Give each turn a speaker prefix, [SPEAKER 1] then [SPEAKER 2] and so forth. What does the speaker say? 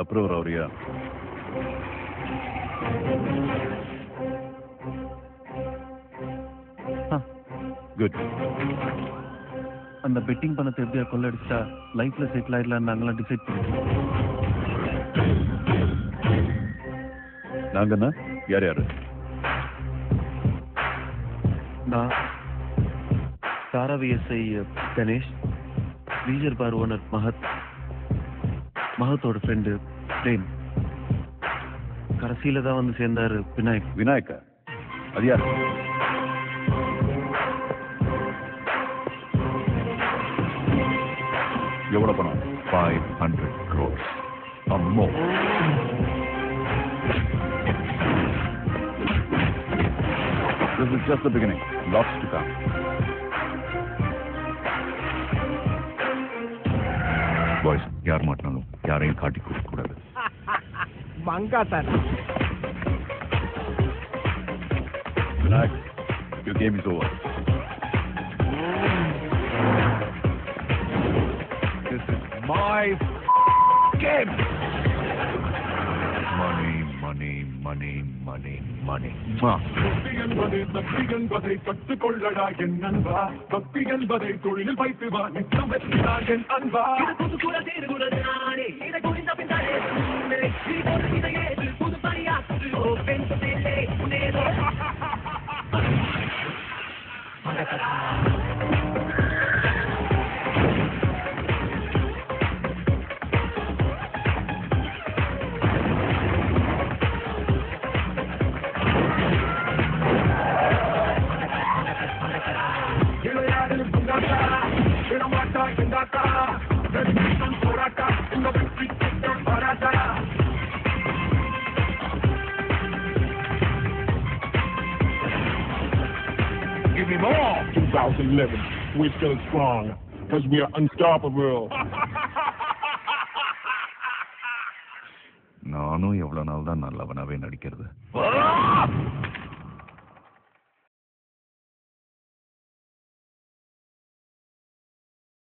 [SPEAKER 1] Approver ஆவறியா? Good.
[SPEAKER 2] அந்த bedding பணத்தை எப்படியா கொள்ளடிச்சா லைஃப்ல செட்டில் ஆயிடலாம் நாங்களாம் டிசைட் பண்ணுவோம்.
[SPEAKER 1] நாங்கன்னா யார் யாரு?
[SPEAKER 2] நான் தாராவி எஸ்ஐ கணேஷ், லீஜர் பார் ஓனர் மகத்தோட ஃப்ரெண்டு பிரேம், கடைசியில தான் வந்து சேர்ந்தாரு விநாயக்.
[SPEAKER 1] விநாயக்கா? அது யார்? எவ்வளவு பணம்?
[SPEAKER 3] 500 crores. அம்மோ.
[SPEAKER 1] This is just the beginning. Lots to come.
[SPEAKER 3] Boys, யார் மாட்டினாலும் யாரையும் காட்டி கொடுக்க கூடாது.
[SPEAKER 4] மங்கா sir.
[SPEAKER 1] Vinayak, your game is over.
[SPEAKER 3] This is my game. Money, money, money, money, money.
[SPEAKER 5] பக்தி என்பதை கற்றுக்கொள்ளடா என் அன்பா. பக்தி என்பதை தொழிலில் வைத்து வா. நித்தம் வெற்றிதான் என் அன்பா. Give me more. 2011, we're still strong because we are unstoppable.
[SPEAKER 3] நானும் எவ்வளவு நாள் தான் நல்லவனாவே நடிக்கிறது.